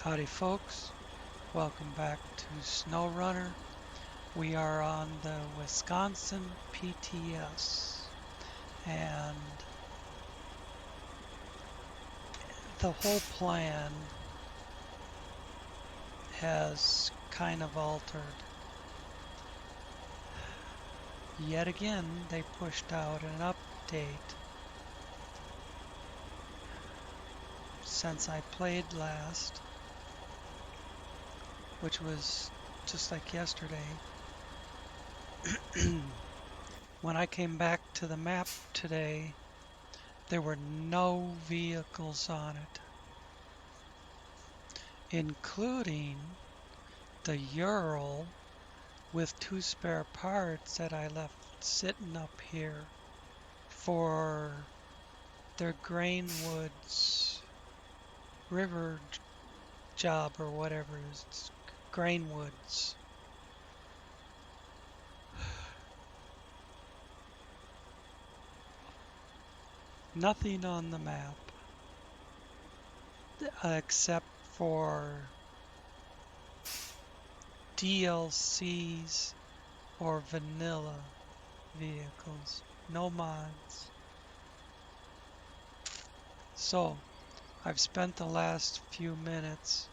Howdy folks, welcome back to SnowRunner. We are on the Wisconsin PTS and the whole plan has kind of altered. Yet again, they pushed out an update since I played last, which was just like yesterday. When I came back to the map today, there were no vehicles on it, including the Ural with 2 spare parts that I left sitting up here for their Grainwoods river job or whatever it is. It's Grainwoods. Nothing on the map except for DLCs or vanilla vehicles. No mods. So, I've spent the last few minutes.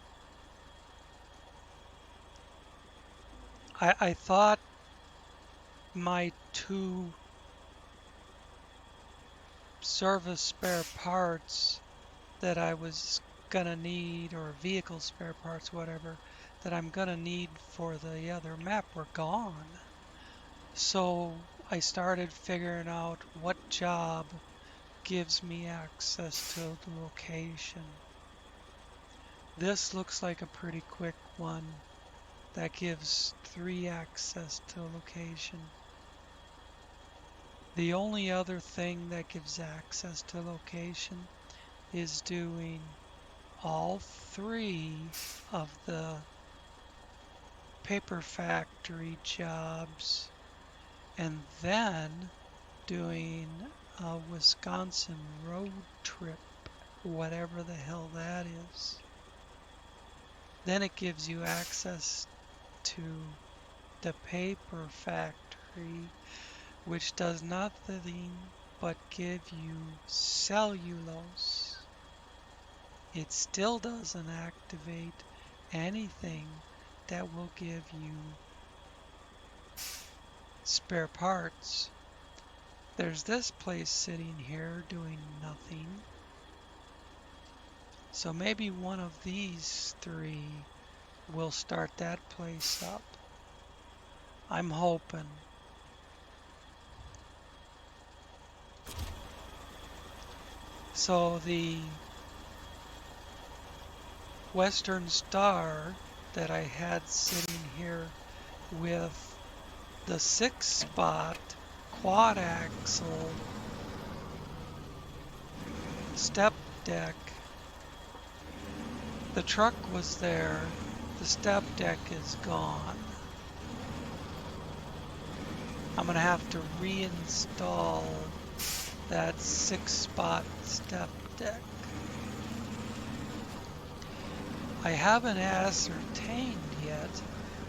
I thought my 2 service spare parts that I was gonna need, or vehicle spare parts, whatever, that I'm gonna need for the other map were gone. So I started figuring out what job gives me access to the location. This looks like a pretty quick one that gives 3 access to a location. The only other thing that gives access to location is doing all 3 of the paper factory jobs and then doing a Wisconsin road trip, whatever the hell that is. Then it gives you access to the paper factory, which does nothing but give you cellulose. It still doesn't activate anything that will give you spare parts. There's this place sitting here doing nothing. So maybe one of these 3 will start that place up. I'm hoping. So the Western Star that I had sitting here with the 6-spot quad axle step deck, the truck was there, the step deck is gone. I'm gonna have to reinstall that 6-spot step deck. I haven't ascertained yet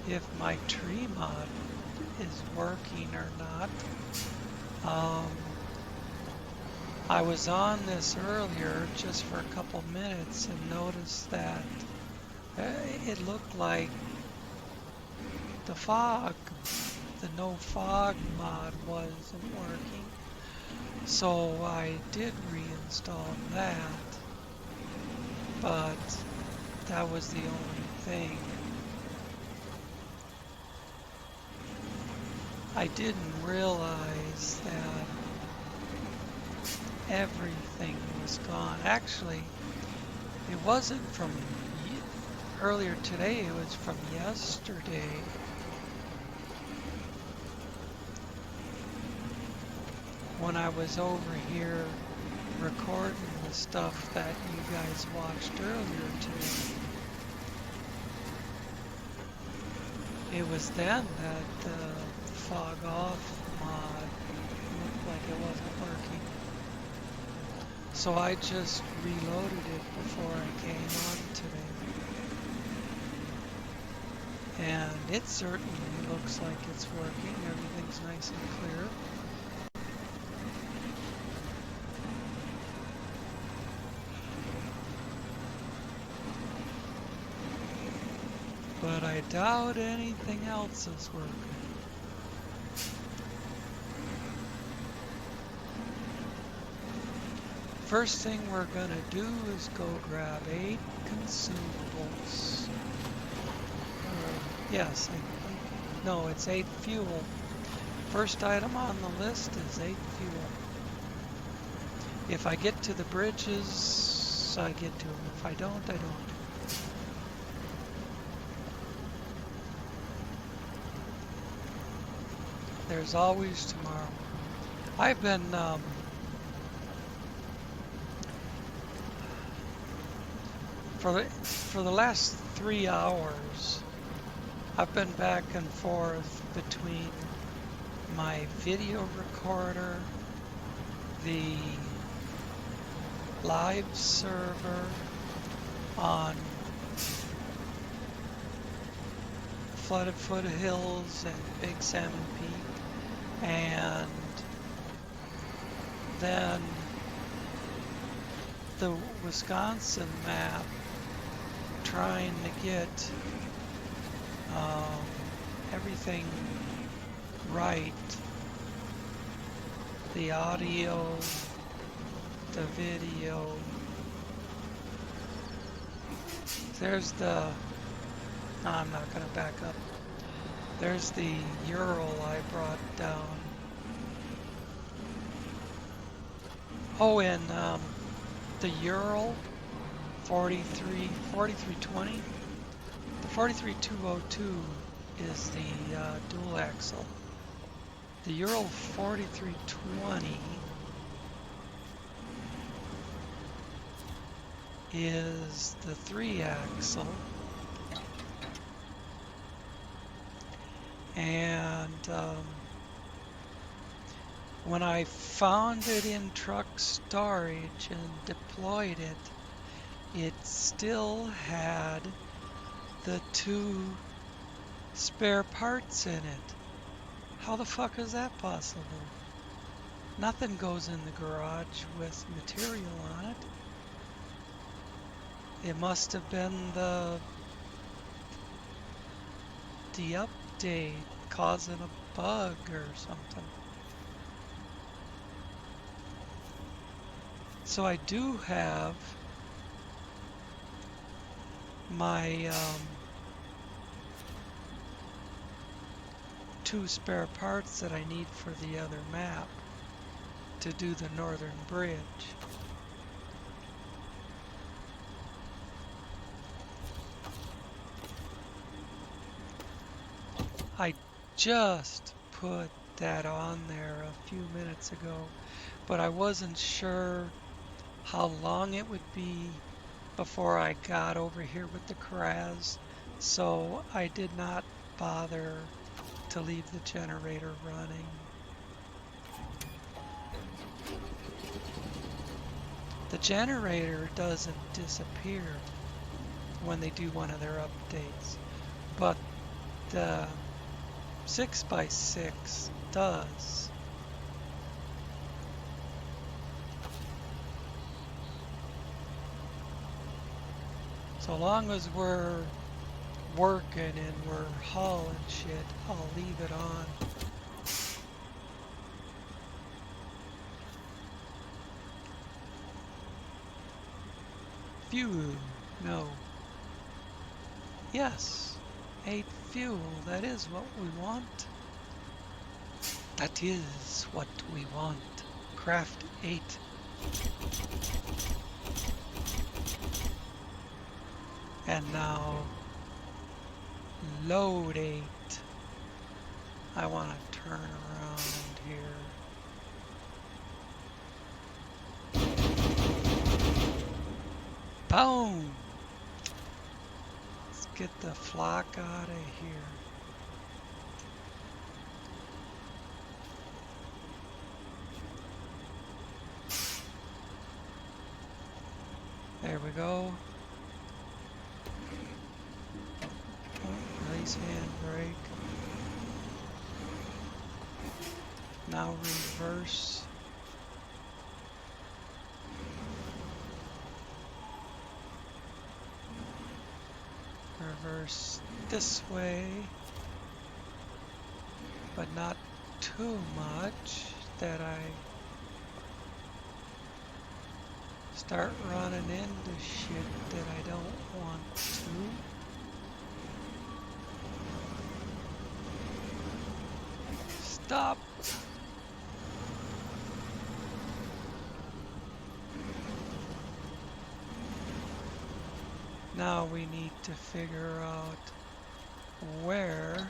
if my tree mod is working or not. I was on this earlier just for a couple minutes and noticed that it looked like the no fog mod wasn't working. So I did reinstall that, but that was the only thing. I didn't realize that everything was gone. Actually, it wasn't from earlier today, it was from yesterday. When I was over here recording the stuff that you guys watched earlier today. It was then that the fog off mod looked like it wasn't working. So I just reloaded it before I came on today. And it certainly looks like it's working. Everything's nice and clear. But I doubt anything else is working. First thing we're gonna do is go grab 8 consumables. Yes, no, it's 8 fuel. First item on the list is 8 fuel. If I get to the bridges, I get to them. If I don't, I don't. There's always tomorrow. I've been for the last 3 hours, I've been back and forth between my video recorder, the live server on Flooded Foothills and Big Salmon Peak, and then the Wisconsin map, trying to get everything right. The audio, the video. There's the, no, I'm not going to back up. There's the Ural I brought down. Oh, and the Ural 4320. The 43202 is the dual axle. The Ural 4320 is the 3-axle, and when I found it in truck storage and deployed it, it still had the 2 spare parts in it. How the fuck is that possible? Nothing goes in the garage with material on it. It must have been the update causing a bug or something. So I do have my 2 spare parts that I need for the other map to do the northern bridge. I just put that on there a few minutes ago, but I wasn't sure how long it would be before I got over here with the Kraz, so I did not bother to leave the generator running. The generator doesn't disappear when they do one of their updates, but the 6x6 does. So long as we're working and we're hauling shit, I'll leave it on. Fuel, no. Yes, 8 fuel, that is what we want. That is what we want. Craft 8. And now, load 8. I want to turn around here. Boom! Let's get the flock out of here. There we go. Oh, release handbrake. Now reverse. Reverse this way, but not too much that I start running into shit that I don't want to. Stop! Now we need to figure out where,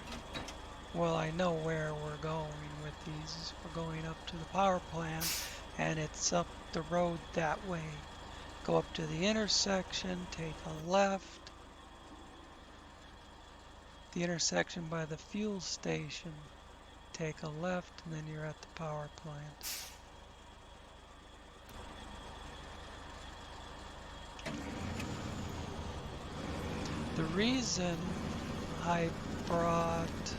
well, I know where we're going with these. We're going up to the power plant, and it's up the road that way. Go up to the intersection, take a left. The intersection by the fuel station, take a left, and then you're at the power plant. The reason I brought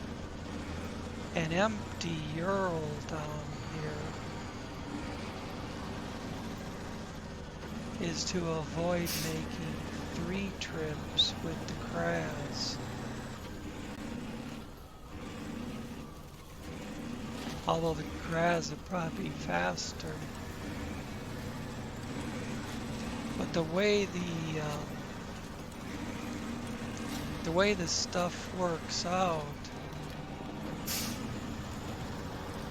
an empty Ural down here is to avoid making 3 trips with the Kraz. Although the Kraz would probably be faster. But the way the stuff works out,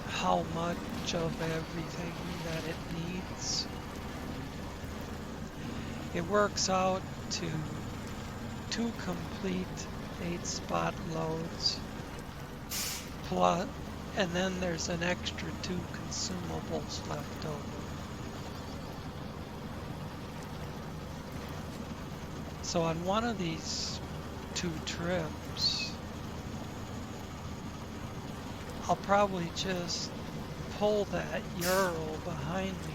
how much of everything that it needs, it works out to 2 complete 8-spot loads, plus, and then there's an extra 2 consumables left over. So on one of these 2 trips, I'll probably just pull that Ural behind me.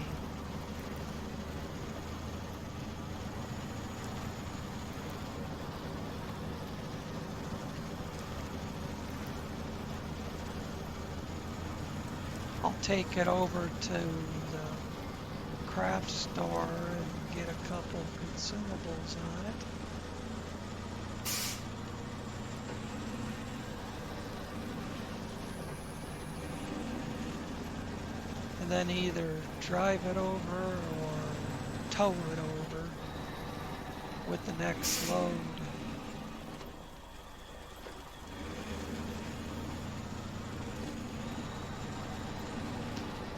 I'll take it over to the craft store and get a couple consumables on it. And then either drive it over or tow it over with the next load.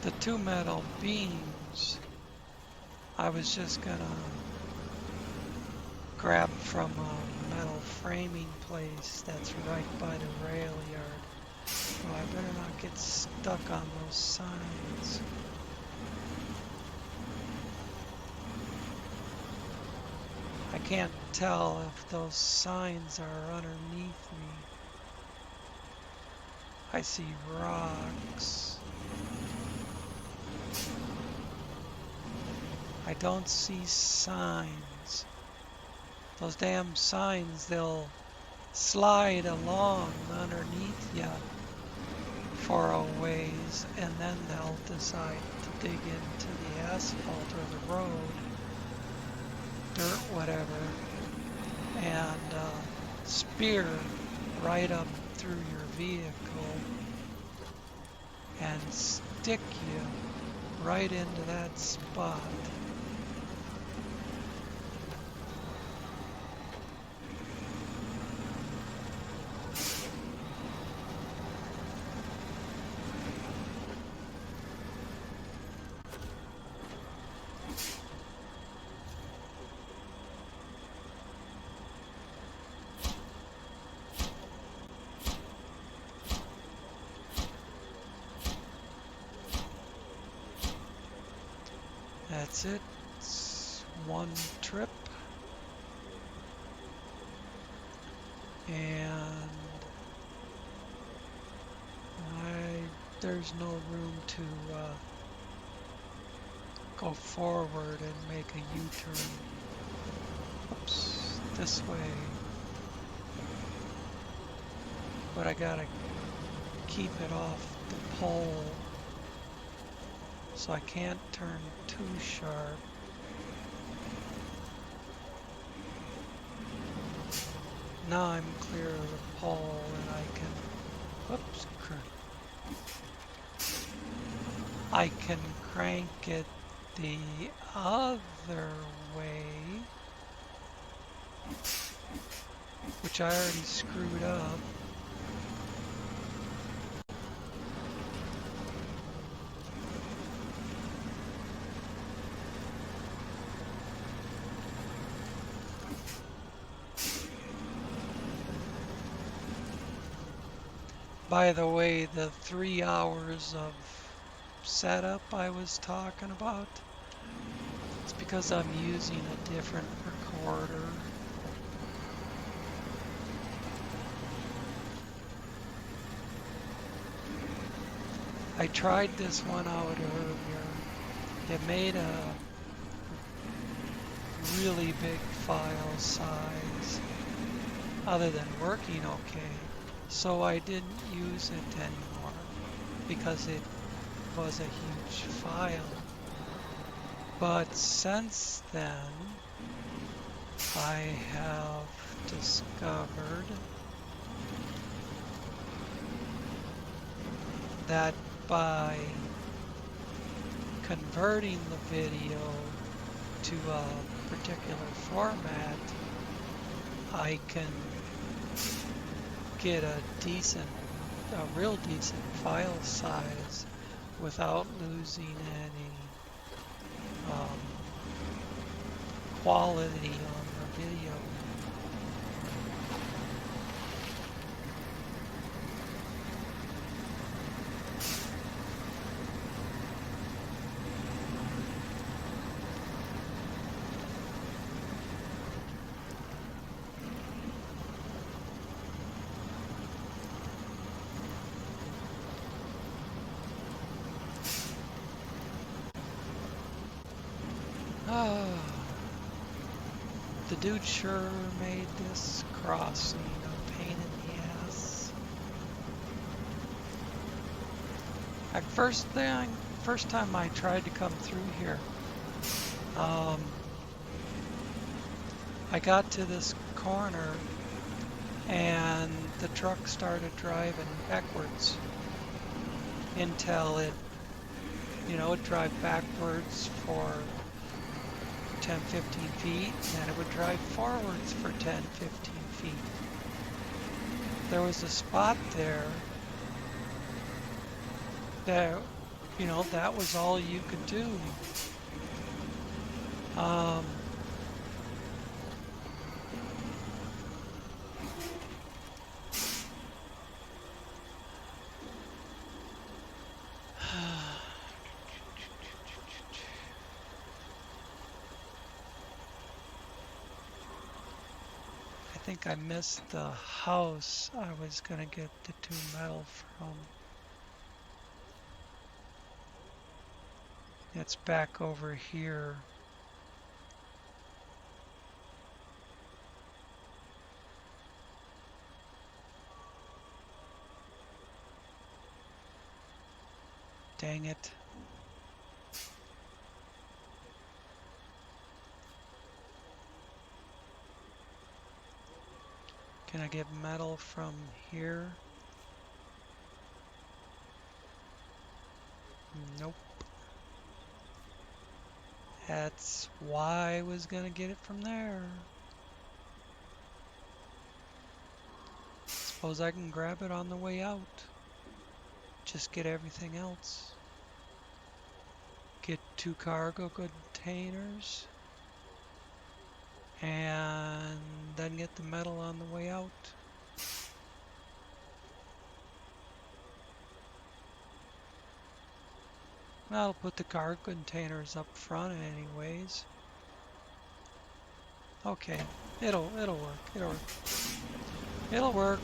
The 2 metal beams, I was just gonna grab from a metal framing place that's right by the rail yard. So I better not get stuck on those signs. I can't tell if those signs are underneath me. I see rocks. I don't see signs. Those damn signs, they'll slide along underneath you for a ways, and then they'll decide to dig into the asphalt or the road, dirt, whatever, and spear right up through your vehicle and stick you right into that spot. That's it. It's 1 trip. And there's no room to go forward and make a U-turn. Oops, this way. but I gotta keep it off the pole so I can't turn too sharp. Now I'm clear of the pole and I can, oops, I can crank it the other way, which I already screwed up. By the way, the 3 hours of setup I was talking about, it's because I'm using a different recorder. I tried this one out earlier. It made a really big file size, other than working okay. So I didn't use it anymore because it was a huge file. But since then, I have discovered that by converting the video to a particular format, I can get a real decent file size without losing any quality on the video. The dude sure made this crossing a pain in the ass. First time I tried to come through here, I got to this corner and the truck started driving backwards until it would drive backwards for 10, 15 feet, and it would drive forwards for 10, 15 feet. There was a spot there that, that was all you could do. I think I missed the house I was gonna get the 2 metal from. It's back over here. Dang it. Can I get metal from here? Nope. That's why I was gonna get it from there. Suppose I can grab it on the way out. Just get everything else. Get 2 cargo containers. And then get the metal on the way out. I'll put the cargo containers up front anyways. Okay, it'll work. It'll work.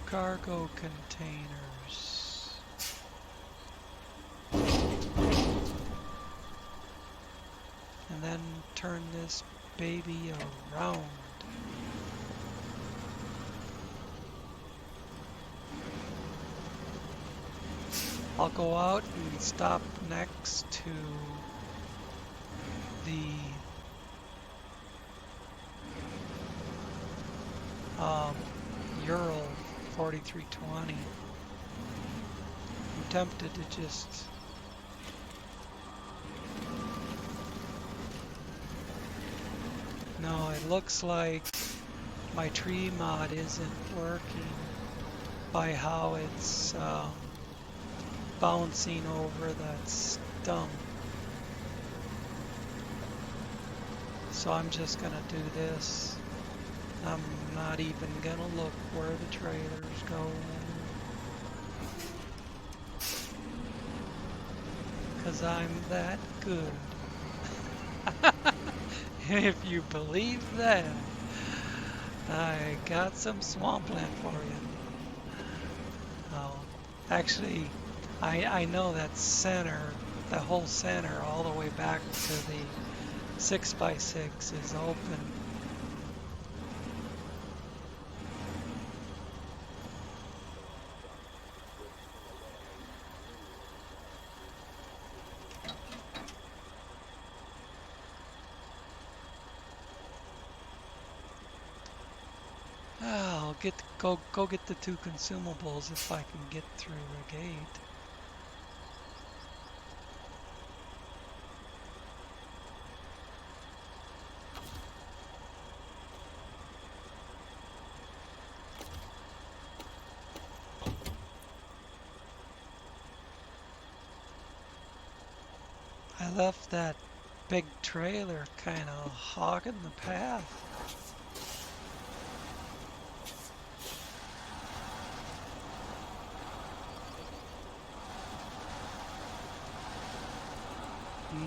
Cargo containers. and then turn this baby around. I'll go out and stop next to the Ural 4320. I'm tempted to just no, it looks like my tree mod isn't working by how it's bouncing over that stump. So I'm just gonna do this. I'm not even gonna look where the trailer's going, 'cause I'm that good. If you believe that, I got some swampland for you. Oh, actually, I know that center, the whole center, all the way back to the 6x6 is open. I'll go get the 2 consumables if I can get through a gate. I left that big trailer kind of hogging the path.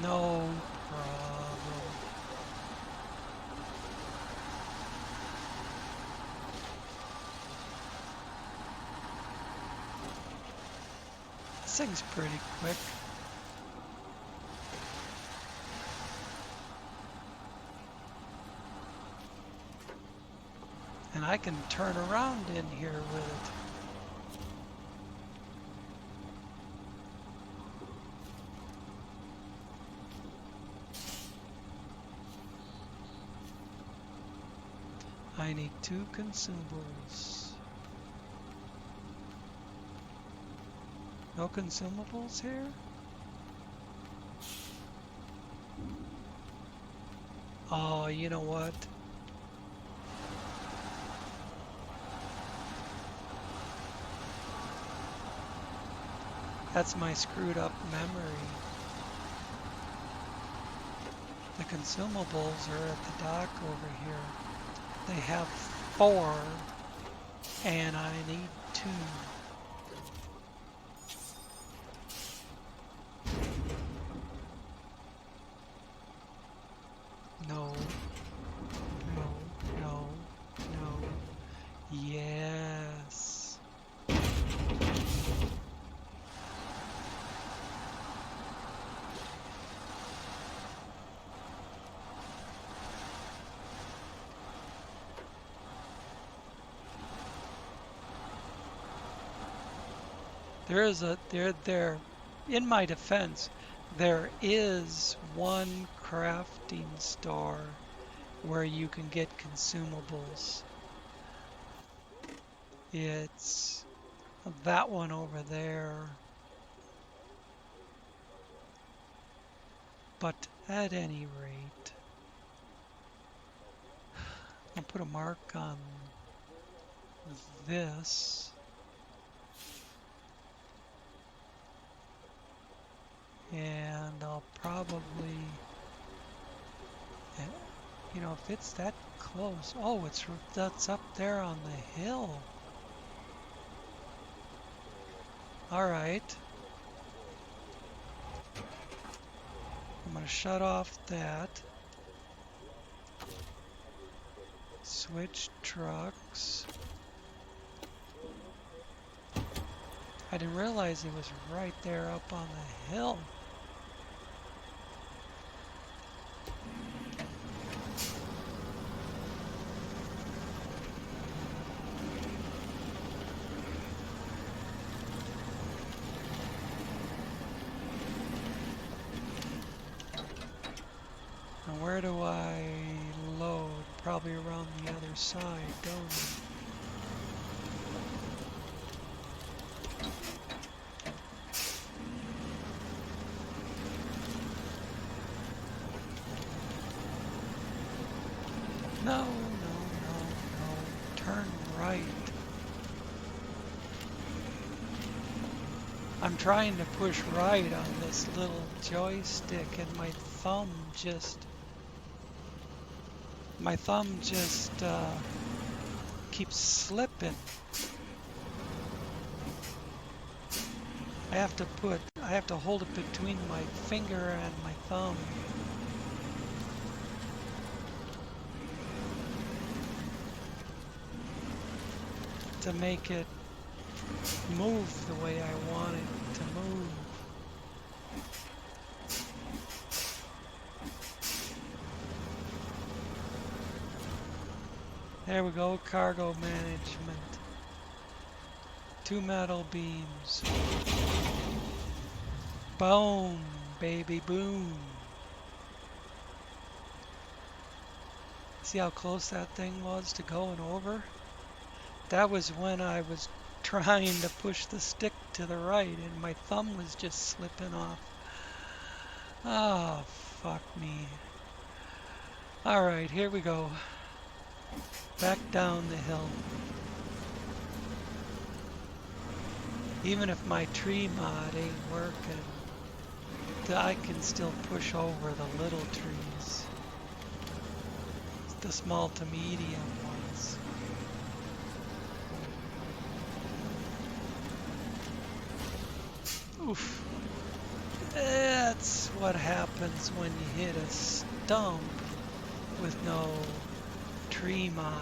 No problem. This thing's pretty quick. And I can turn around in here with it. I need 2 consumables. No consumables here? Oh, you know what? That's my screwed up memory. The consumables are at the dock over here. They have 4, and I need 2. No, no, no, no. Yes. There, in my defense, there is one crafting store where you can get consumables. It's that one over there. But at any rate, I'll put a mark on this. And I'll probably, you know, if it's that close. Oh, that's up there on the hill. All right. I'm going to shut off that. Switch trucks. I didn't realize it was right there up on the hill. No, no, no, no. Turn right. I'm trying to push right on this little joystick and my thumb just keeps slipping. I have to hold it between my finger and my thumb. To make it move the way I want it to move. There we go, cargo management. 2 metal beams. Boom, baby, boom. See how close that thing was to going over? That was when I was trying to push the stick to the right and my thumb was just slipping off. Oh, fuck me. Alright, here we go. Back down the hill. Even if my tree mod ain't working, I can still push over the little trees. The small to medium ones. Oof. That's what happens when you hit a stump with no tree mod.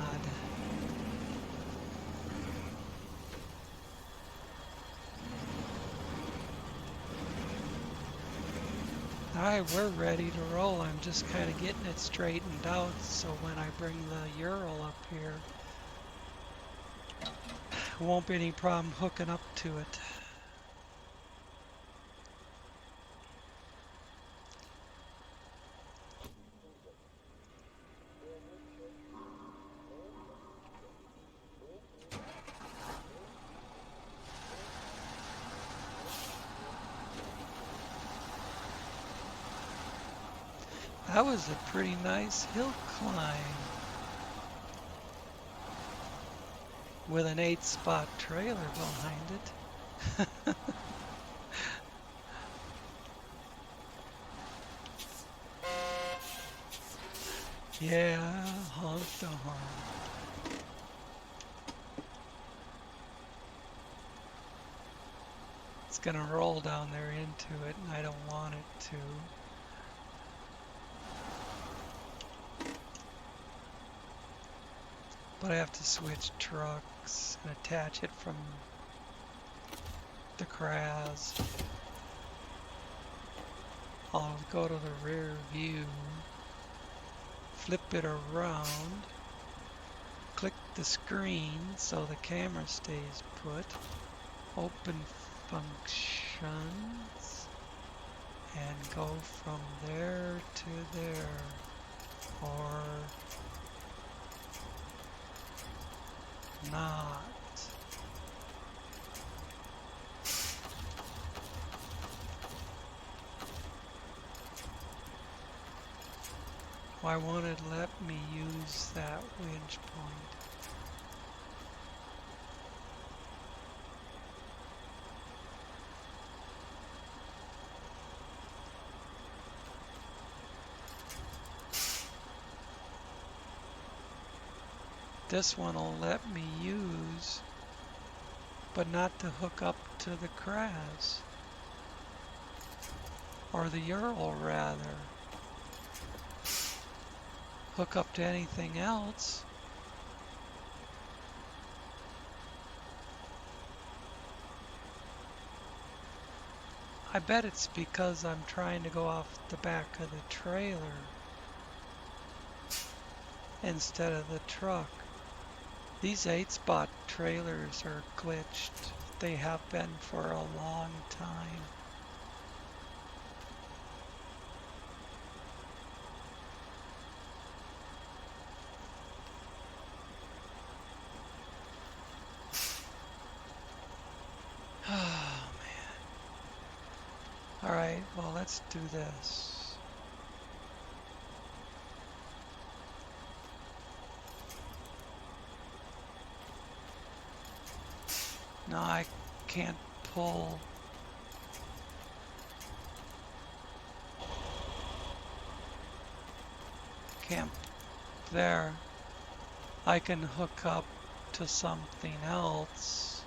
Alright, we're ready to roll. I'm just kind of getting it straightened out so when I bring the Ural up here, won't be any problem hooking up to it. That was a pretty nice hill climb with an 8-spot trailer behind it. Yeah, honk the horn. It's gonna roll down there into it and I don't want it to. But I have to switch trucks and attach it from the CRAS. I'll go to the rear view, flip it around, click the screen so the camera stays put, open functions, and go from there to there, or not. Why won't it let me use that winch point? This one will let me use, but not to hook up to the CRAS. Or the Ural rather. Hook up to anything else. I bet it's because I'm trying to go off the back of the trailer instead of the truck. These 8-spot trailers are glitched. They have been for a long time. Oh man. Alright, well let's do this. No, I can't pull. Can't. There. I can hook up to something else.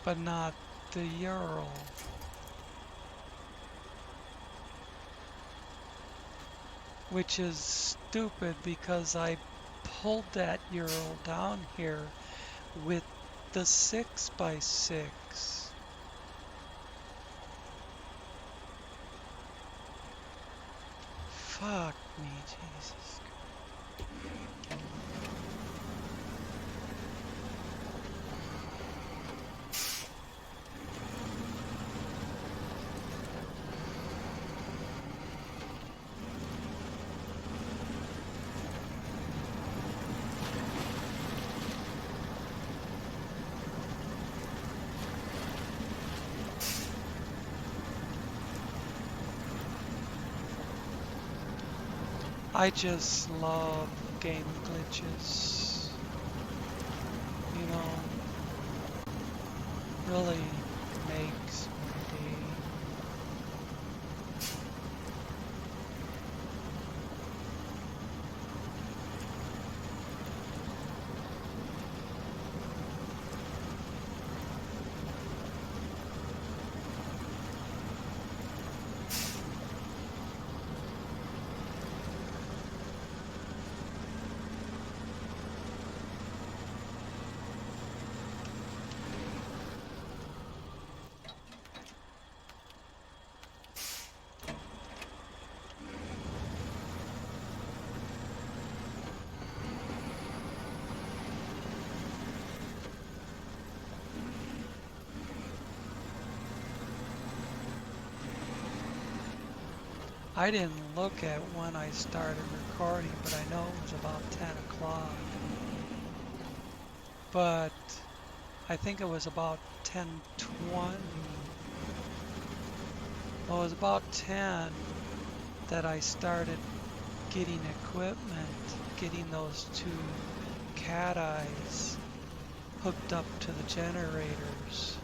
But not the Ural. Which is stupid because I pulled that Ural down here with the 6x6. Fuck me, Jesus. I just love game glitches. You know, really makes my day. I didn't look at when I started recording, but I know it was about 10 o'clock. But I think it was about 10:20. Well, it was about 10 that I started getting equipment, getting those two cat eyes hooked up to the generators.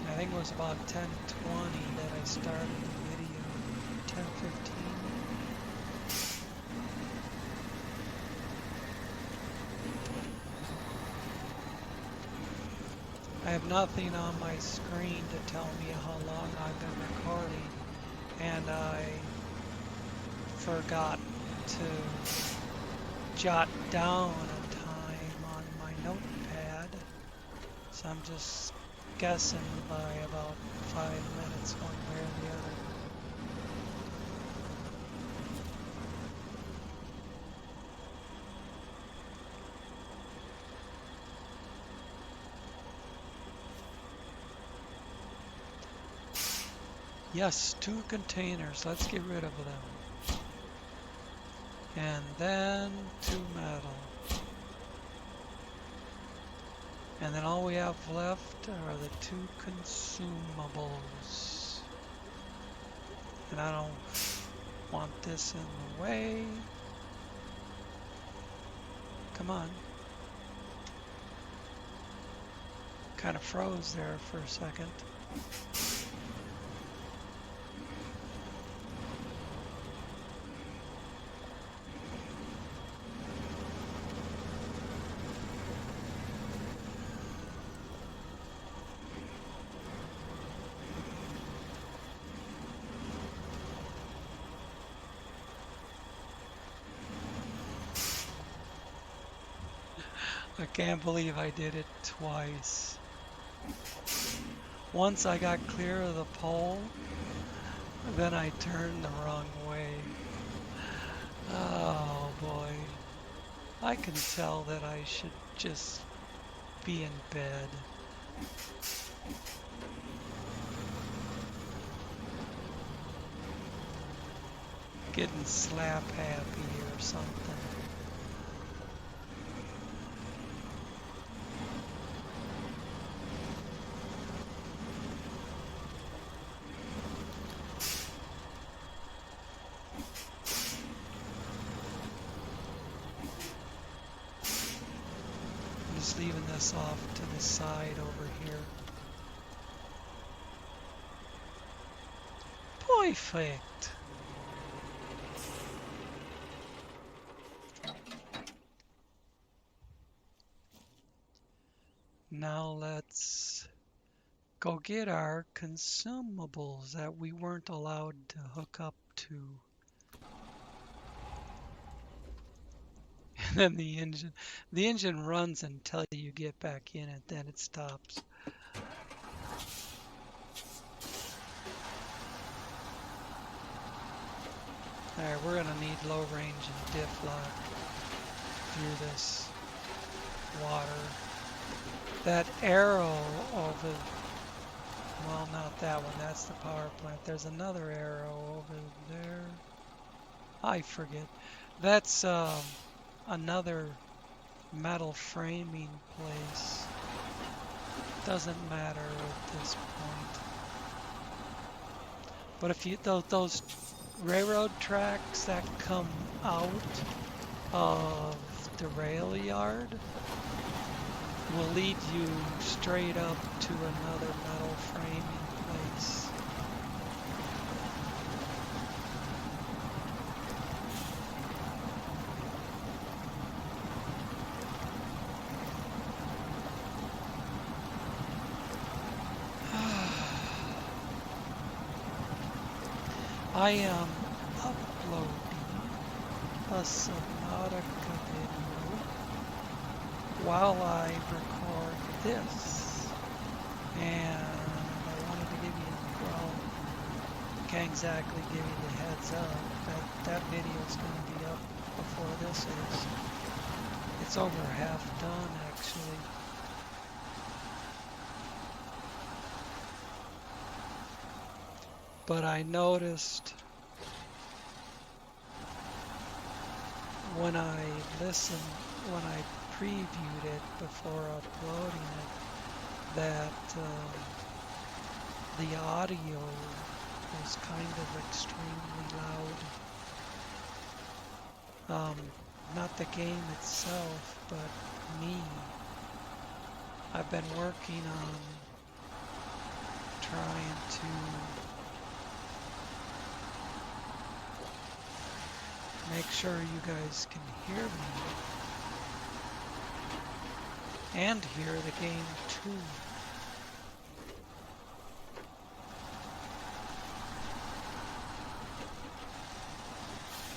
I think it was about 10:20 that I started the video. 10:15. I have nothing on my screen to tell me how long I've been recording, and I forgot to jot down a time on my notepad, so I'm just guessing by about 5 minutes one way or the other. Yes, 2 containers. Let's get rid of them. And then 2 metal. And then all we have left are the 2 consumables. And I don't want this in the way. Come on. Kind of froze there for a second. I can't believe I did it twice. Once I got clear of the pole, then I turned the wrong way. Oh boy. I can tell that I should just be in bed. Getting slap happy or something. just leaving this off to the side over here. Perfect. Now let's go get our consumables that we weren't allowed to hook up to. And then the engine runs until you get back in it, then it stops. Alright, we're gonna need low range and diff lock through this water. That arrow over, well, not that one, that's the power plant. There's another arrow over there. I forget. That's another metal framing place. Doesn't matter at this point. But if you those railroad tracks that come out of the rail yard will lead you straight up to another metal framing place. I am uploading a Subnautica video while I record this, and I wanted to give you, well, can't exactly give you the heads up that that video is going to be up before this is. It's over half done actually. But I noticed when I previewed it before uploading it, that the audio was kind of extremely loud. Not the game itself, but me. I've been working on trying to make sure you guys can hear me and hear the game too.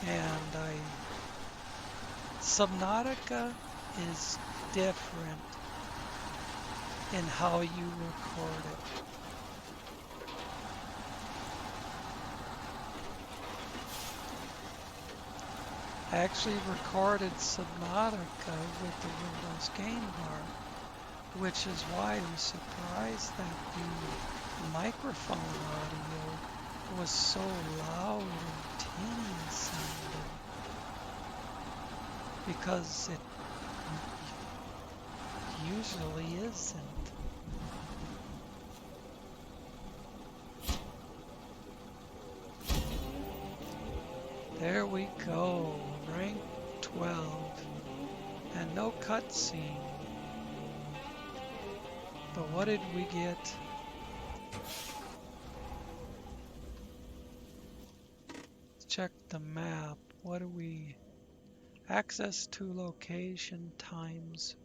And Subnautica is different in how you record it. I actually recorded Subnautica with the Windows Game Bar, which is why I was surprised that the microphone audio was so loud and tinny sounding, because it usually isn't. There we go, rank 12, and no cutscene. But what did we get? Let's check the map. What do we... Access to location times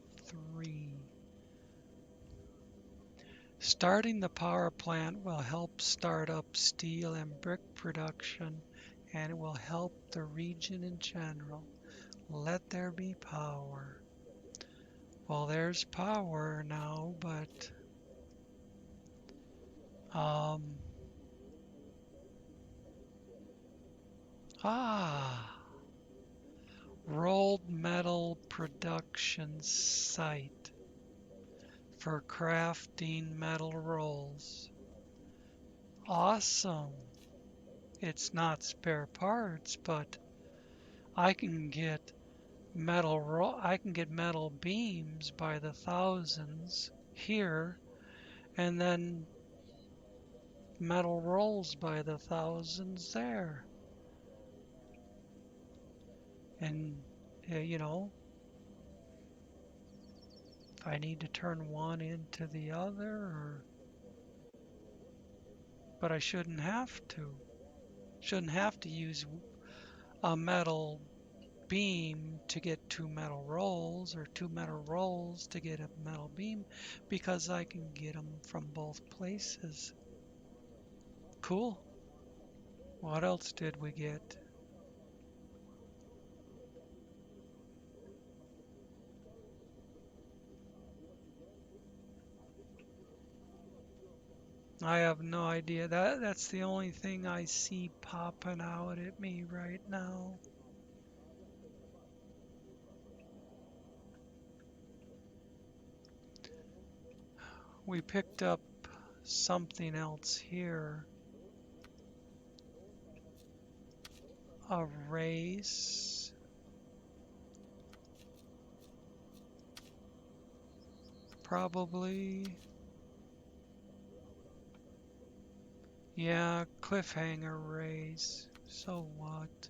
3. Starting the power plant will help start up steel and brick production, and it will help the region in general. Let there be power. Well, there's power now, but rolled metal production site for crafting metal rolls. Awesome. It's not spare parts, but I can get metal beams by the thousands here, and then metal rolls by the thousands there. And you know, If I need to turn one into the other, or... But I shouldn't have to. Shouldn't have to use a metal beam to get two metal rolls, or two metal rolls to get a metal beam, because I can get them from both places. Cool. What else did we get? I have no idea. That's the only thing I see popping out at me right now. We picked up something else here. A race. Probably. Yeah, cliffhanger race. So what?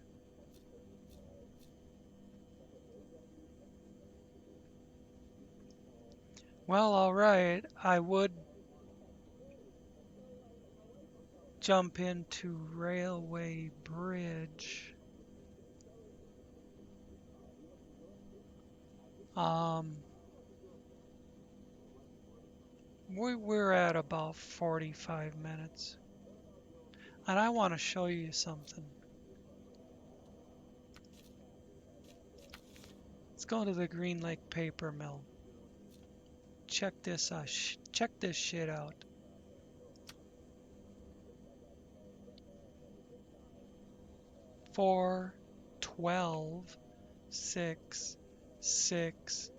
Well, alright. I would jump into Railway Bridge. Um, we're at about 45 minutes. And I want to show you something. Let's go to the Green Lake Paper Mill. Check this shit out. Four, 12, 6, 6,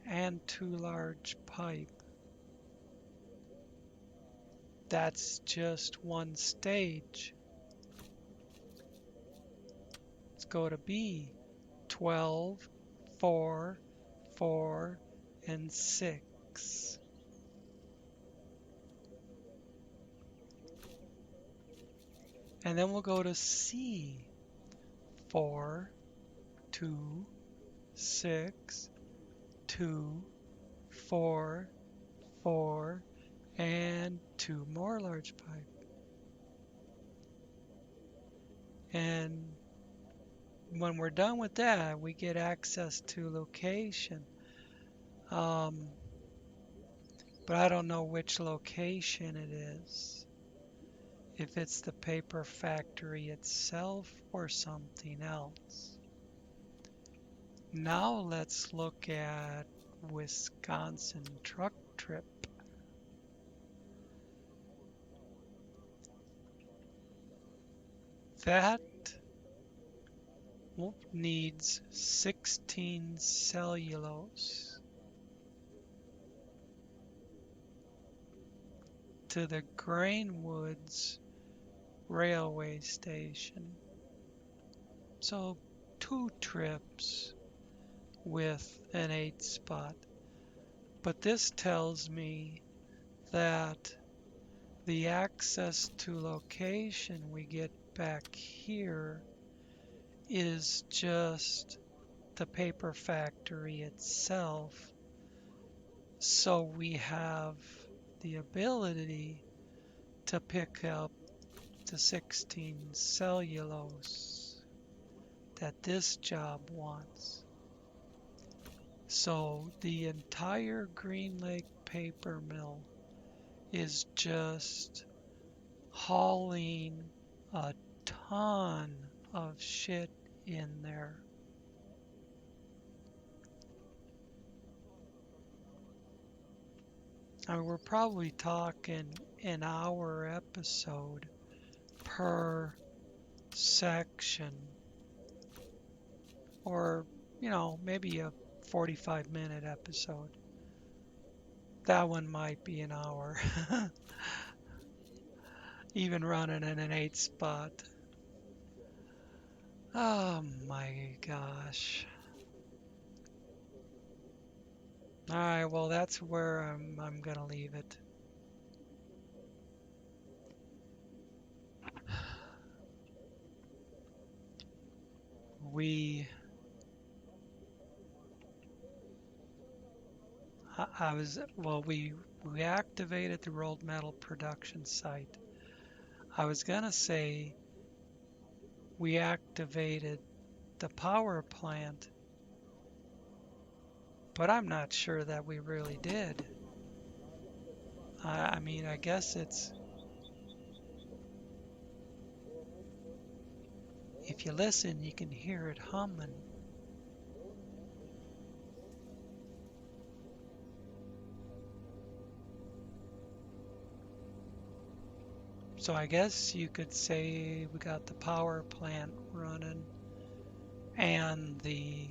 and 2 large pipe. That's just one stage. Let's go to B. 12, 4, 4, and 6. And then we'll go to C. 4, 2, 6, 2, 4, 4, and 2 more large pipe. And when we're done with that, we get access to location. But I don't know which location it is. If it's the paper factory itself or something else. Now let's look at Wisconsin Truck Trip. That needs 16 cellulose to the Grainwoods railway station. So 2 trips with an 8 spot. But this tells me that the access to location we get back here is just the paper factory itself. So we have the ability to pick up the 16 cellulose that this job wants. So the entire Green Lake paper mill is just hauling a ton of shit in there. I mean, we're probably talking an hour episode per section, or maybe a 45-minute episode. That one might be an hour. Even running in an 8 spot. Oh my gosh. Alright, well that's where I'm gonna leave it. well, we activated the rolled metal production site. I was gonna say we activated the power plant, but I'm not sure that we really did. I mean, I guess it's, if you listen, you can hear it humming. So I guess you could say we got the power plant running and the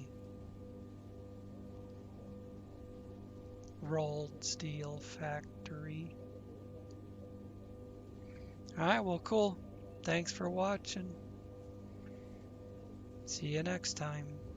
rolled steel factory. All right, well, cool. Thanks for watching. See you next time.